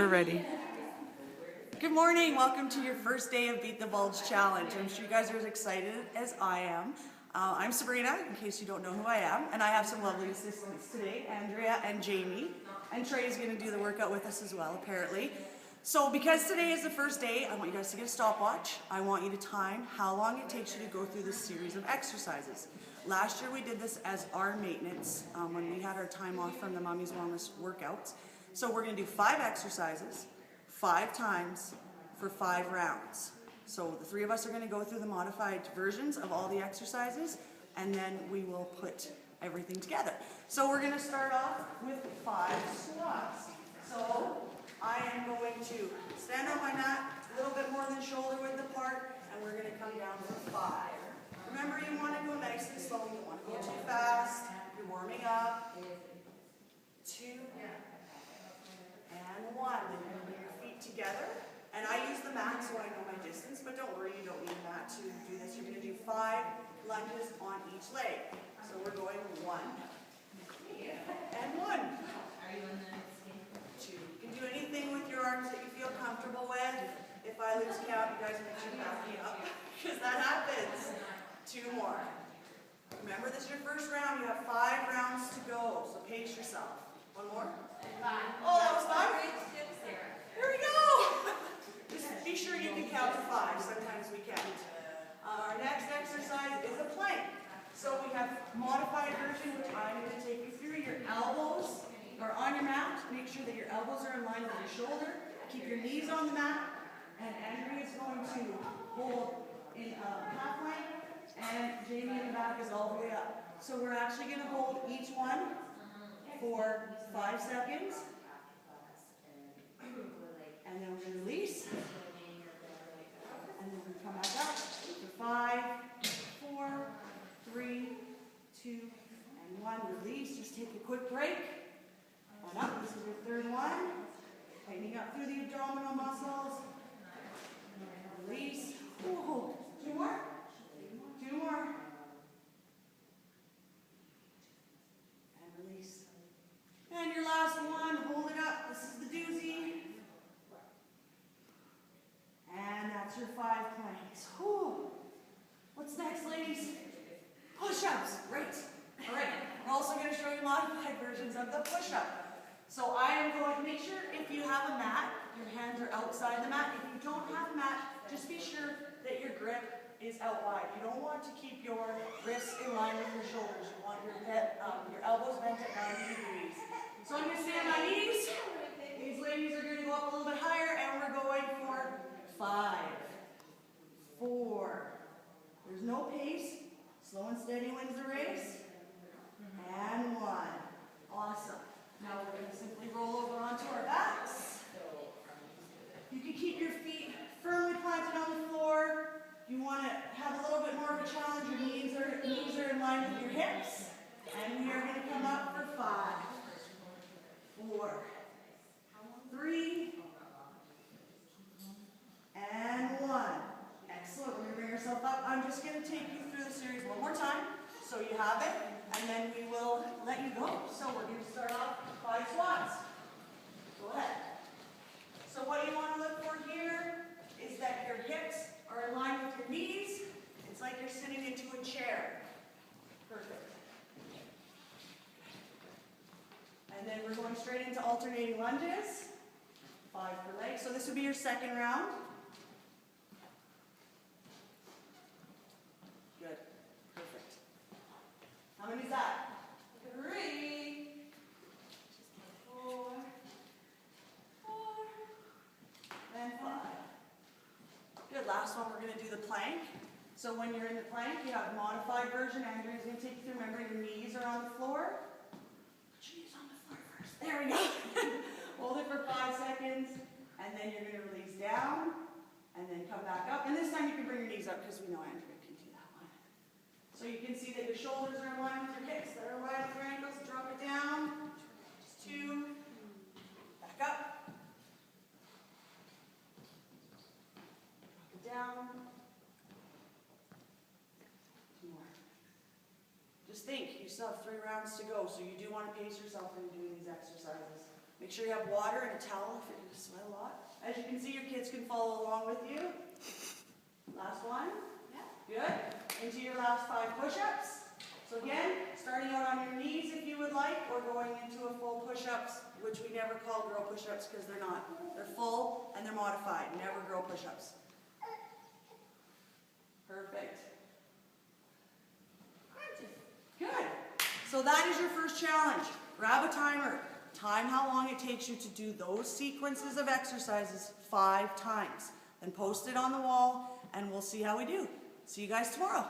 We're ready. Good morning. Welcome to your first day of Beat the Bulge Challenge. I'm sure you guys are as excited as I am. I'm Sabrina, in case you don't know who I am, and I have some lovely assistants today, Andrea and Jamie. And Trey is going to do the workout with us as well, apparently. So because today is the first day, I want you guys to get a stopwatch. I want you to time how long it takes you to go through this series of exercises. Last year we did this as our maintenance when we had our time off from the Mommy's Wellness workouts. So we're going to do 5 exercises, 5 times for 5 rounds. So the 3 of us are going to go through the modified versions of all the exercises, and then we will put everything together. So we're going to start off with 5 squats. So I am going to stand on my mat, a little bit more than shoulder width apart, and we're going to come down for 5. Remember, you want to go nice and slow. You don't want to go too fast. You're warming up. 2 and 1. Then you're going to bring your feet together. And I use the mat so I know my distance, but don't worry, you don't need a mat to do this. You're going to do 5 lunges on each leg. So we're going 1 and 1. 2. You can do anything with your arms that you feel comfortable with. If I lose count, you guys make sure you back me up, because that happens. 2 more. Remember, this is your first round. You have 5 rounds to go, so pace yourself. 1 more. 5. Oh, that was 5? Here we go. Just be sure you can count to 5. Sometimes we can't. Our next exercise is a plank. So we have modified version, which I'm going to take you through. Your elbows are on your mat. Make sure that your elbows are in line with your shoulder. Keep your knees on the mat. And Andrea is going to hold in half plank. And Jamie in the back is all the way up. So we're actually going to hold each one for 5 seconds. And then we're going to release. And then we're going to come back up for 5, 4, 3, 2, and 1. Release. Just take a quick break. And up. This is your 3rd one. Tightening up through the abdominal muscles. Release. Ooh. 2 more. 2 more. And release. And your last one. Hold it up. This is the doozy. And that's your 5 planks. Whew. What's next, ladies? Push-ups. Great. All right. We're also going to show you modified versions of the push-up. So I am going to make sure if you have a mat, your hands are outside the mat. If you don't have a mat, just be sure that your grip is out wide. You don't want to keep your wrists in line with your shoulders. You want your elbows bent at 90 degrees. So I'm going to stay on my knees. These ladies are going to go up a little bit higher, and we're going for 5, 4. There's no pace. Slow and steady wins the race. And 1. Awesome. Now we're going to simply roll over onto our backs. You can keep your feet firmly planted on the floor. You want to have a little bit more of a challenge. Your knees are in line with your hips. And we are going to come up for 5, 4, 3, and 1. Excellent. We're going to bring ourselves up. I'm just going to take you through the series one more time so you have it, and then we will let you go. So we're going to start off with 5 squats. Go ahead. So what you want to look for here is that your hips are in line with your knees. It's like you're sitting into a chair. Perfect. And then we're going straight into alternating lunges. 5 per leg. So this would be your 2nd round. Good. Perfect. How many is that? 3, 4, 4, and 5. Good. Last one, we're going to do the plank. So when you're in the plank, you have modified version. Andrea's going to take you through. Remember, your knees are on the floor. Put your knees on the floor first. There we go. Hold it for 5 seconds, and then you're going to release down, and then come back up. And this time you can bring your knees up because we know Andrea can do that one. So you can see that your shoulders are in line with your hips, that are in line with your ankles. Drop it down. Just 2. Back up. Drop it down. 2 more. Just think, you still have 3 rounds to go, so you do want to pace yourself when you're doing these exercises. Make sure you have water and a towel if you're going to sweat a lot. As you can see, your kids can follow along with you. Last one. Good. Into your last 5 push-ups. So again, starting out on your knees if you would like, or going into a full push-ups, which we never call girl push-ups because they're not. They're full and they're modified, never girl push-ups. Perfect. Good. So that is your first challenge. Grab a timer. Time how long it takes you to do those sequences of exercises 5 times. Then post it on the wall and we'll see how we do. See you guys tomorrow.